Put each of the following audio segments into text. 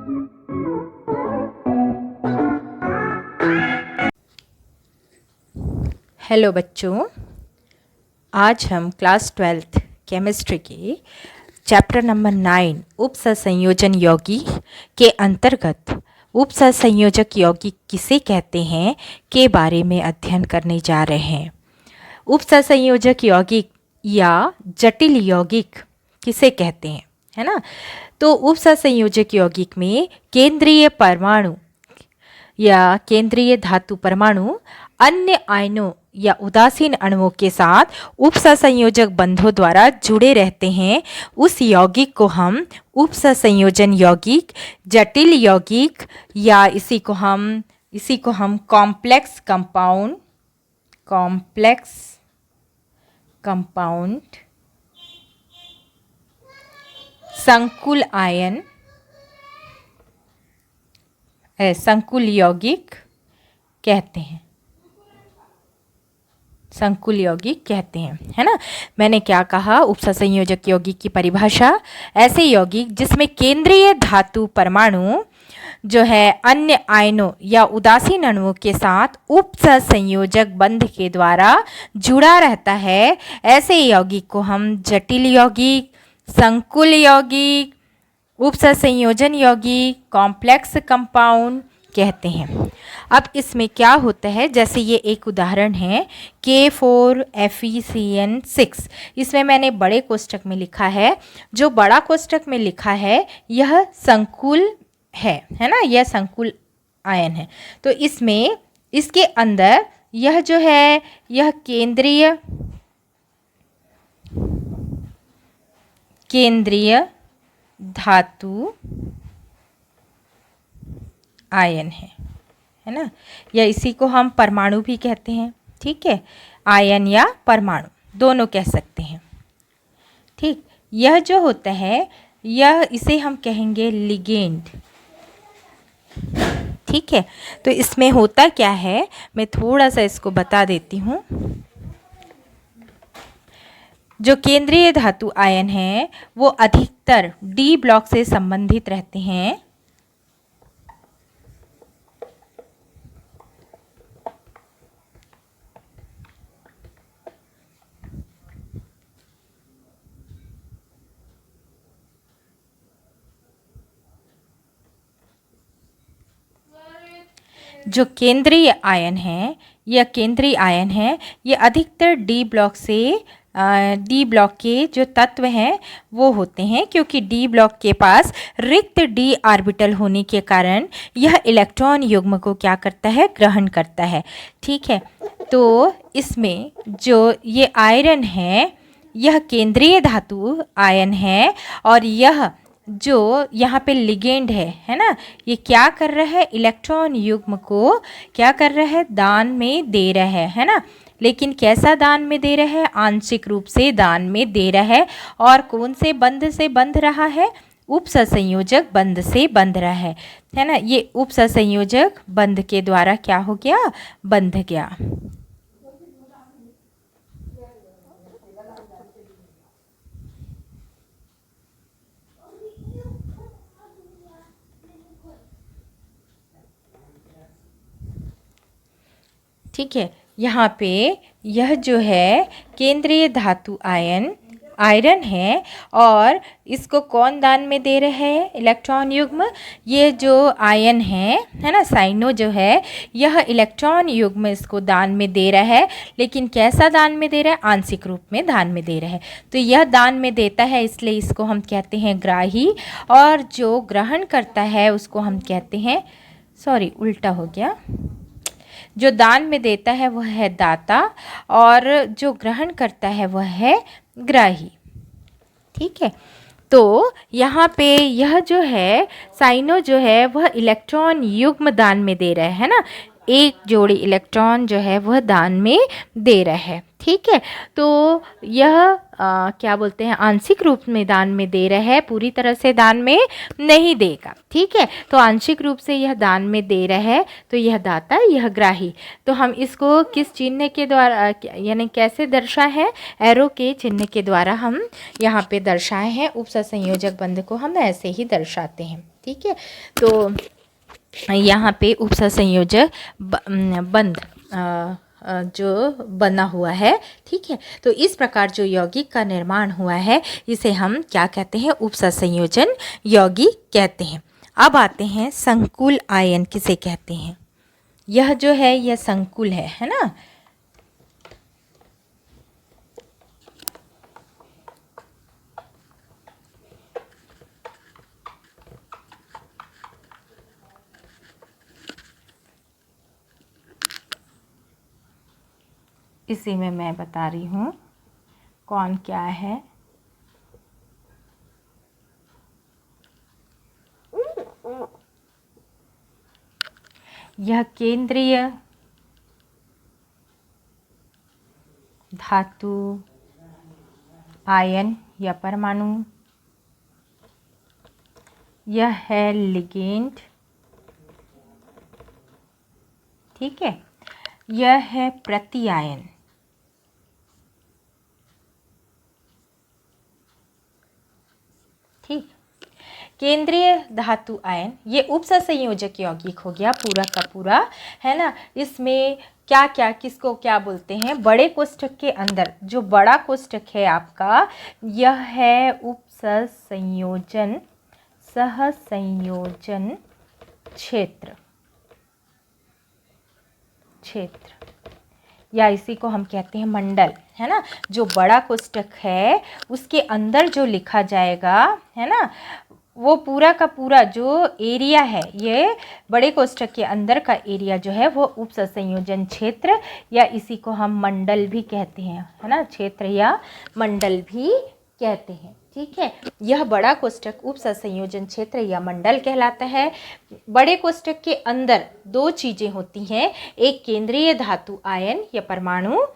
Hello बच्चों, आज हम क्लास 12th केमिस्ट्री के चैप्टर नंबर 9 उपसंयोजन यौगिक के अंतर्गत उपसंयोजक यौगिक किसे कहते हैं के बारे में अध्ययन करने जा रहे हैं। उपसंयोजक यौगिक या जटिल यौगिक किसे कहते हैं, है ना। तो उपसंयोजक यौगिक में केंद्रीय परमाणु या केंद्रीय धातु परमाणु अन्य आयनों या उदासीन अणुओं के साथ उपसंयोजक बंधों द्वारा जुड़े रहते हैं। उस यौगिक को हम उपसंयोजन यौगिक, जटिल यौगिक या इसी को हम कॉम्प्लेक्स कंपाउंड, संकुल आयन, संकुल यौगिक कहते हैं। संकुल यौगिक कहते हैं, है ना। मैंने क्या कहा, उपसंयोजक यौगिक की परिभाषा, ऐसे यौगिक जिसमें केंद्रीय धातु परमाणु जो है अन्य आयनों या उदासीन अणुओं के साथ उपसंयोजक बंध के द्वारा जुड़ा रहता है, ऐसे यौगिक को हम जटिल यौगिक, संकुल यौगिक, उपसंयोजन यौगिक, कॉम्प्लेक्स कंपाउंड कहते हैं। अब इसमें क्या होता है, जैसे ये एक उदाहरण है K4FeCN6। इसमें मैंने बड़े कोष्ठक में लिखा है। जो बड़ा कोष्ठक में लिखा है यह संकुल है ना, यह संकुल आयन है। तो इसमें इसके अंदर यह जो है यह केंद्रीय धातु आयन है ना। या इसी को हम परमाणु भी कहते हैं, ठीक है। आयन या परमाणु दोनों कह सकते हैं, ठीक। यह जो होता है यह इसे हम कहेंगे लिगेंड, ठीक है। तो इसमें होता क्या है, मैं थोड़ा सा इसको बता देती हूँ। जो केंद्रीय धातु आयन है वो अधिकतर डी ब्लॉक से संबंधित रहते हैं। जो केंद्रीय आयन है ये अधिकतर डी ब्लॉक के जो तत्व हैं वो होते हैं, क्योंकि डी ब्लॉक के पास रिक्त डी ऑर्बिटल होने के कारण यह इलेक्ट्रॉन युग्म को क्या करता है, ग्रहण करता है, ठीक है। तो इसमें जो ये आयरन है यह केंद्रीय धातु आयन है, और यह जो यहाँ पे लिगेंड है ना, ये क्या कर रहा है, इलेक्ट्रॉन युग्म को क्या कर रहा है, दान में दे रहा है ना। लेकिन कैसा दान में दे रहा है, आंशिक रूप से दान में दे रहा है। और कौन से बंध से बंध रहा है, उपसंयोजक बंध से बंध रहा है ना। ये उपसंयोजक बंध के द्वारा क्या हो गया, बंध गया। ठीक है। यहाँ पे यह जो है केंद्रीय धातु आयरन है, और इसको कौन दान में दे रहे हैं, इलेक्ट्रॉन युग्म। ये जो आयन है ना, साइनो जो है यह इलेक्ट्रॉन युग्म इसको दान में दे रहा है। लेकिन कैसा दान में दे रहा है, आंशिक रूप में दान में दे रहा है। तो यह दान में देता है, इसलिए इसको हम कहते हैं ग्राही, और जो ग्रहण करता है उसको हम कहते हैं, सॉरी उल्टा हो गया, जो दान में देता है वह है दाता, और जो ग्रहण करता है वह है ग्राही, ठीक है। तो यहाँ पे यह जो है साइनो जो है वह इलेक्ट्रॉन युग्म दान में दे रहा है ना, एक जोड़ी इलेक्ट्रॉन जो है वह दान में दे रहा है, ठीक है। तो यह क्या बोलते हैं, आंशिक रूप में दान में दे रहा है, पूरी तरह से दान में नहीं देगा, ठीक है। तो आंशिक रूप से यह दान में दे रहा है, तो यह दाता, यह ग्राही। तो हम इसको किस चिन्ह के द्वारा, यानी कैसे दर्शाए हैं, एरो के चिन्ह के द्वारा हम यहाँ पे दर्शाए हैं। उपसंयोजक बंध को हम ऐसे ही दर्शाते हैं, ठीक है। तो यहाँ पे उपसंयोजक बंध जो बना हुआ है, ठीक है। तो इस प्रकार जो यौगिक का निर्माण हुआ है इसे हम क्या कहते हैं, उपसंयोजन यौगिक कहते हैं। अब आते हैं संकुल आयन किसे कहते हैं। यह जो है यह संकुल है ना। इसी में मैं बता रही हूँ कौन क्या है। यह केंद्रीय धातु आयन या परमाणु, यह है लिगेंड, ठीक है। यह है प्रति आयन, ठीक। केंद्रीय धातु आयन ये उपसंयोजक यौगिक हो गया पूरा का पूरा, है ना। इसमें क्या क्या किसको क्या बोलते हैं, बड़े कोष्ठक के अंदर जो बड़ा कोष्ठक है आपका, यह है उपसंयोजन सहसंयोजन क्षेत्र या इसी को हम कहते हैं मंडल, है ना। जो बड़ा कोष्ठक है उसके अंदर जो लिखा जाएगा, है ना, वो पूरा का पूरा जो एरिया है, ये बड़े कोष्ठक के अंदर का एरिया जो है वो उपसंयोजन क्षेत्र या इसी को हम मंडल भी कहते हैं, है ना, क्षेत्र या मंडल भी कहते हैं, ठीक है। यह बड़ा कोष्ठक उपसंयोजन क्षेत्र या मंडल कहलाता है। बड़े कोष्ठक के अंदर दो चीज़ें होती हैं, एक केंद्रीय धातु आयन या परमाणु,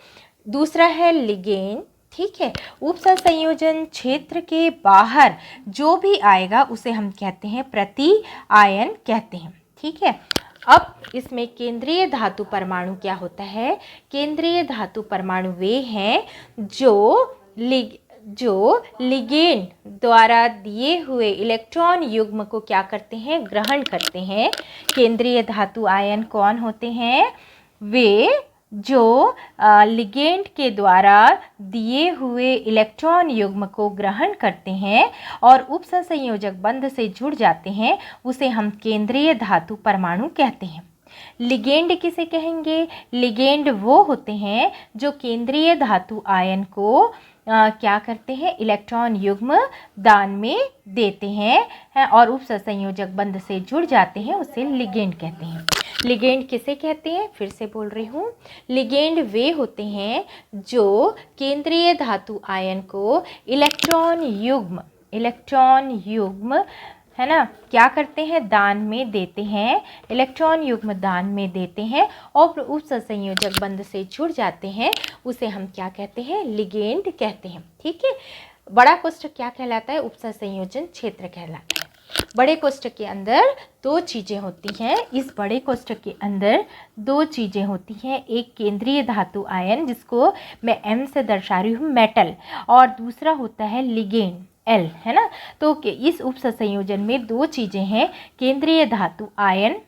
दूसरा है लिगेंड, ठीक है। उपसंयोजन क्षेत्र के बाहर जो भी आएगा उसे हम कहते हैं प्रति आयन कहते हैं, ठीक है। अब इसमें केंद्रीय धातु परमाणु क्या होता है, केंद्रीय धातु परमाणु वे हैं जो लिगेंड द्वारा दिए हुए इलेक्ट्रॉन युग्म को क्या करते हैं, ग्रहण करते हैं। केंद्रीय धातु आयन कौन होते हैं, वे जो लिगेंड के द्वारा दिए हुए इलेक्ट्रॉन युग्म को ग्रहण करते हैं और उपसंयोजक बंध से जुड़ जाते हैं, उसे हम केंद्रीय धातु परमाणु कहते हैं। लिगेंड किसे कहेंगे, लिगेंड वो होते हैं जो केंद्रीय धातु आयन को क्या करते हैं, इलेक्ट्रॉन युग्म दान में देते हैं और उपसंयोजक बंध से जुड़ जाते हैं, उसे लिगेंड कहते हैं। लिगेंड किसे कहते हैं, फिर से बोल रही हूँ, लिगेंड वे होते हैं जो केंद्रीय धातु आयन को इलेक्ट्रॉन युग्म है ना, क्या करते हैं, दान में देते हैं, इलेक्ट्रॉन युग्म दान में देते हैं और उपसंयोजक बंध से जुड़ जाते हैं, उसे हम क्या कहते हैं, लिगेंड कहते हैं, ठीक है। बड़ा कोष्ठक क्या कहलाता है, उपसंयोजन क्षेत्र कहलाता है। बड़े कोष्ठक के अंदर दो चीज़ें होती हैं, इस बड़े कोष्ठक के अंदर दो चीज़ें होती हैं, एक केंद्रीय धातु आयन जिसको मैं M से दर्शा रही हूँ, मेटल, और दूसरा होता है लिगेंड L, है ना। तो इस उपसंयोजन में दो चीज़ें हैं, केंद्रीय धातु आयन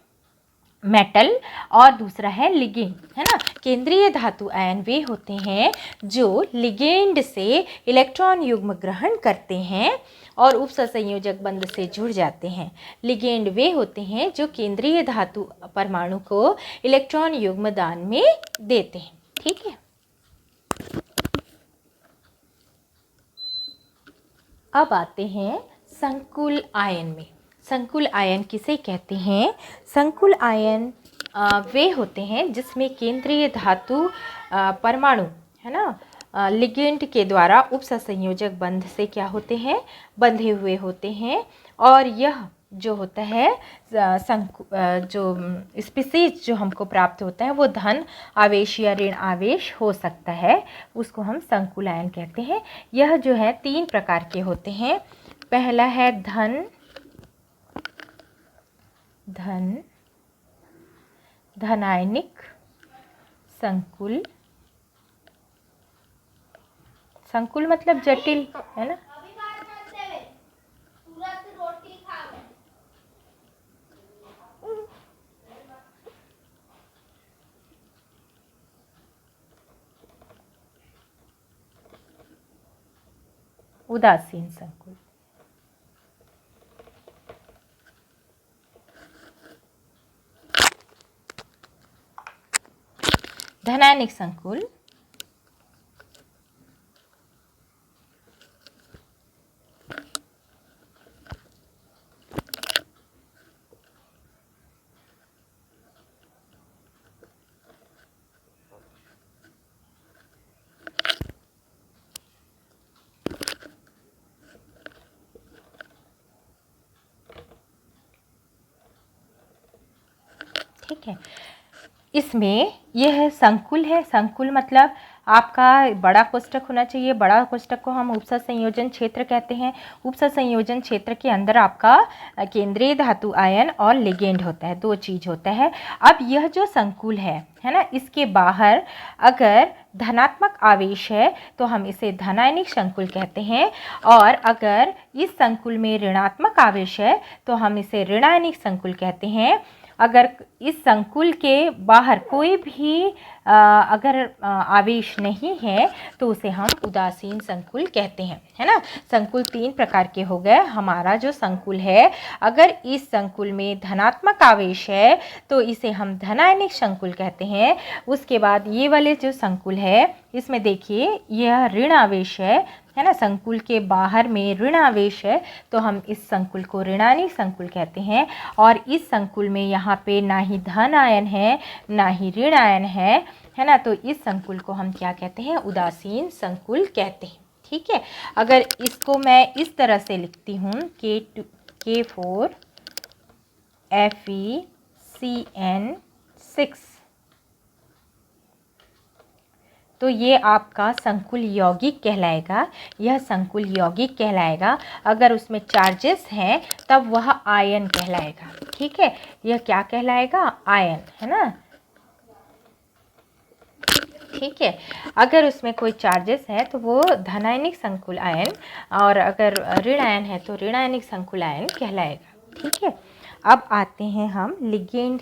मेटल और दूसरा है लिगेंड, है ना। केंद्रीय धातु आयन वे होते हैं जो लिगेंड से इलेक्ट्रॉन युग्म ग्रहण करते हैं और उपसंयोजक बंध से जुड़ जाते हैं। लिगेंड वे होते हैं जो केंद्रीय धातु परमाणु को इलेक्ट्रॉन युग्म दान में देते हैं, ठीक है। अब आते हैं संकुल आयन में। संकुल आयन किसे कहते हैं, संकुल आयन वे होते हैं जिसमें केंद्रीय धातु परमाणु, है ना, लिगेंड के द्वारा उपसंयोजक बंध से क्या होते हैं, बंधे हुए होते हैं और यह जो होता है जो स्पीसीज जो हमको प्राप्त होता है वो धन आवेश या ऋण आवेश हो सकता है, उसको हम संकुल आयन कहते हैं। यह जो है तीन प्रकार के होते हैं, पहला है धनायनिक संकुल मतलब जटिल, है ना। उदासीन संकुल। धनायनिक संकुल, ठीक है। इसमें यह संकुल है, संकुल मतलब आपका बड़ा कोष्ठक होना चाहिए। बड़ा कोष्ठक को हम उपसद संयोजन क्षेत्र कहते हैं। उपसद संयोजन क्षेत्र के अंदर आपका केंद्रीय धातु आयन और लिगेंड होता है, दो चीज होता है। अब यह जो संकुल है ना, इसके बाहर अगर धनात्मक आवेश है तो हम इसे धनायनिक संकुल कहते हैं, और अगर इस संकुल में ऋणात्मक आवेश है तो हम इसे ऋणायनिक संकुल कहते हैं। अगर इस संकुल के बाहर कोई भी अगर आवेश नहीं है तो उसे हम उदासीन संकुल कहते हैं, है ना। संकुल तीन प्रकार के हो गए। हमारा जो संकुल है, अगर इस संकुल में धनात्मक आवेश है तो इसे हम धनायनिक संकुल कहते हैं। उसके बाद ये वाले जो संकुल है, इसमें देखिए यह ऋण आवेश है ना, संकुल के बाहर में ऋण आवेश है तो हम इस संकुल को ऋणायनिक संकुल कहते हैं। और इस संकुल में यहाँ पे ना ही धन आयन है ना ही ऋण आयन है ना, तो इस संकुल को हम क्या कहते हैं, उदासीन संकुल कहते हैं। ठीक है। अगर इसको मैं इस तरह से लिखती हूँ K4 FeCN6, तो ये आपका संकुल यौगिक कहलाएगा। यह संकुल यौगिक कहलाएगा। अगर उसमें चार्जेस हैं तब वह आयन कहलाएगा। ठीक है, यह क्या कहलाएगा, आयन, है ना। ठीक है, अगर उसमें कोई चार्जेस है तो वो धनायनिक संकुल आयन, और अगर ऋण आयन है तो ऋणायनिक संकुल आयन कहलाएगा। ठीक है। अब आते हैं हम लिगेंड